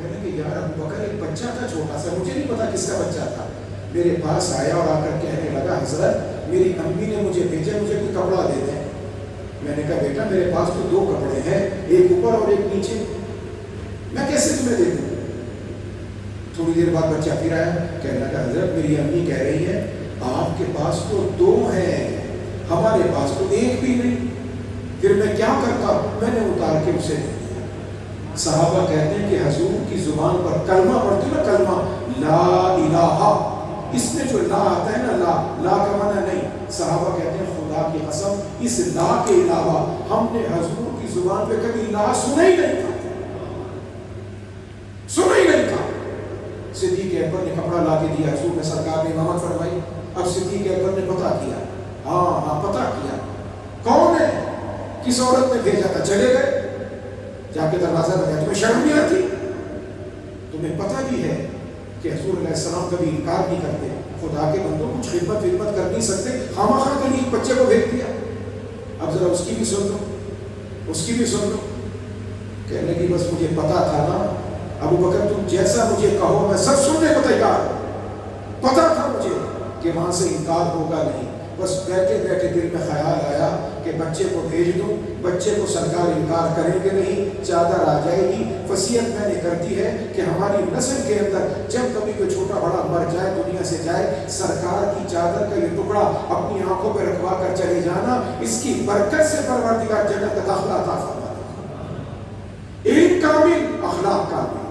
کہنے کہ یار ابو بکر ایک بچہ تھا چھوٹا سا، مجھے نہیں پتا کس کا بچہ تھا، میرے پاس آیا اور آ کر کہنے لگا حضرت میری امی نے مجھے بھیجا، مجھے کوئی کپڑا دے دیں۔ میں نے کہا بیٹا میرے پاس تو 2 کپڑے ہیں، ایک اوپر اور ایک نیچے، میں کیسے تمہیں دے دوں؟ تھوڑی دیر بعد بچہ پھر آیا، کہنے لگا حضرت میری امی کہہ رہی ہے آپ کے پاس تو 2 ہیں، ہمارے پاس تو 1 بھی نہیں۔ پھر میں کیا کرتا؟ میں نے اتار کے اسے دے دیا۔ صحابہ کہتے ہیں کہ حضور کی زبان پر کلمہ پڑھتے نا، کلمہ لا الہ، اس میں جو لا آتا ہے نا، لا کا معنی نہیں، صحابہ کہتے ہیں خدا کی قسم اس لا کے علاوہ ہم نے حضور کی زبان پہ کبھی لا سنا ہی نہیں تھا، سنا ہی نہیں تھا۔ صدیق اکبر نے کپڑا لا کے دیا، حضور نے سرکار نے امامت فرمائی۔ اب صدیق اکبر نے پتہ کیا، ہاں پتہ کیا کون ہے، کس عورت نے بھیجا تھا، چلے گئے جا کے دروازہ بجایا، تمہیں شرم نہیں آتی؟ تمہیں پتہ بھی ہے کہ حضور علیہ السلام کبھی انکار نہیں کرتے، خدا کے بندوں کچھ خدمت کر نہیں سکتے، خامخواہ کے لیے بچے کو بھیج دیا۔ اب ذرا اس کی بھی سن لو، کہنے کی بس مجھے پتا تھا نا ابو بکر تم جیسا مجھے کہو میں سب سننے کو تیار، پتا تھا مجھے کہ وہاں سے انکار ہوگا نہیں، بس بیٹھے بیٹھے دل میں خیال آیا کہ بچے کو بھیج دوں، بچے کو سرکار انکار کریں گے نہیں، چادر آ جائے گی۔ وصیت میں نے کر دی ہے کہ ہماری نسل کے اندر جب کبھی کوئی چھوٹا بڑا مر جائے، دنیا سے جائے، سرکار کی چادر کا یہ ٹکڑا اپنی آنکھوں پہ رکھوا کر چلے جانا، اس کی برکت سے پروردگار جنت کا داخلہ عطا فرما دے۔ علم کامل، اخلاق کامل،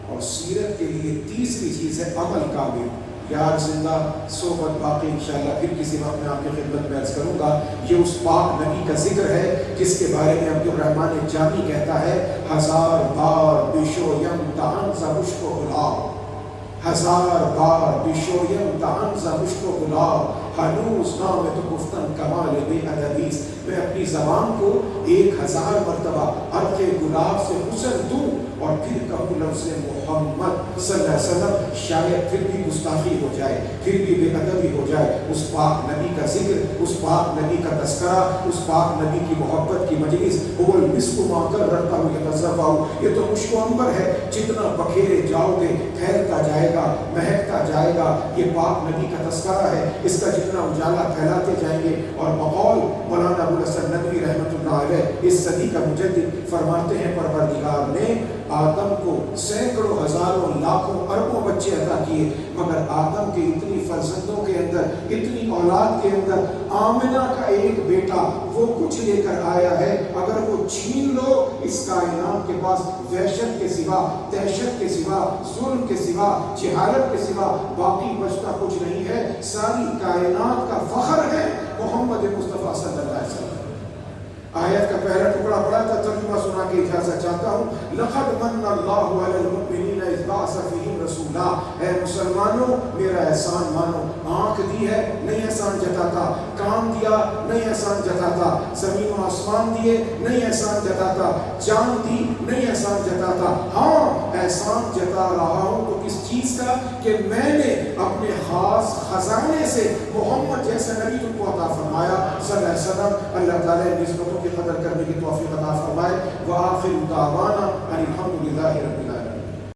اور سیرت کے لیے تیسری چیز ہے عمل کامل۔ یار زندہ صحبت باقی انشاءاللہ پھر کسی وقت میں آپ کی خدمت میں عرض کروں گا۔ یہ اس پاک نبی کا ذکر ہے جس کے بارے میں عبد الرحمن جامی کہتا ہے 1000 بار بشویم دہن ز مشک و گلاب، 1000 بار بشویم دہن ز مشک و گلاب، ہنوز نام تو گفتن کمال بے ادبیس۔ میں اپنی زبان کو 1000 مرتبہ عرق گلاب سے غسل دوں اور پھر کہوں لفظ محمد صلی اللہ علیہ وسلم، شاید پھر بھی گستاخی ہو جائے، پھر بھی بے ادبی ہو جائے۔ اس پاک نبی کا ذکر، اس پاک نبی کا تذکرہ، اس پاک نبی کی محبت کی مجلس، وہ المسک ما کررتہ یتذفع، یہ تو مشک و عنبر ہے، جتنا بکھیرے جاؤ گے پھیلتا جائے گا، مہکتا جائے گا۔ یہ پاک نبی کا تذکرہ ہے، اس کا جتنا اجالا پھیلاتے جائیں گے۔ اور بقول مولانا ابوالحسن ندوی رحمۃ اللہ علیہ، اس صدی کا مجدد، فرماتے ہیں پروردگار نے آدم کو سینکڑوں ہزاروں لاکھوں اربوں بچے عطا کیے، مگر آدم کے اتنی فرزندوں کے اندر، اتنی اولاد کے اندر آمنہ کا ایک بیٹا وہ کچھ لے کر آیا ہے، اگر وہ چھین لو اس کائنات کے پاس وحشت کے سوا، دہشت کے سوا، ظلم کے سوا، جہالت کے سوا باقی بچتا کچھ نہیں ہے۔ ساری کائنات کا فخر ہے محمد مصطفیٰ صلی اللہ علیہ وسلم۔ آیت کا پہلا ٹکڑا پڑھا تھا، ترجمہ سنا کے اجازت چاہتا ہوں۔ لقد من اللہ علی المؤمنین اذ بعث فیہم رسولا، اے مسلمانوں میرا احسان مانو۔ آنکھ دی ہے نہیں احسان جتاتا، کان دیا نہیں احسان جتاتا، زمین و آسمان دیے نہیں احسان جتاتا، جان دی نہیں احسان جتاتا، ہاں احسان جتا رہا ہوں تو کس چیز کا، کہ میں نے اپنے خاص خزانے سے محمد جیسا نبی تم کو عطا فرمایا صلی اللہ علیہ وسلم۔ اللہ تعالیٰ نسبتوں کی قدر کرنے کی توفیق عطا فرمائے۔ وآخر دعوانا ان الحمد للہ رب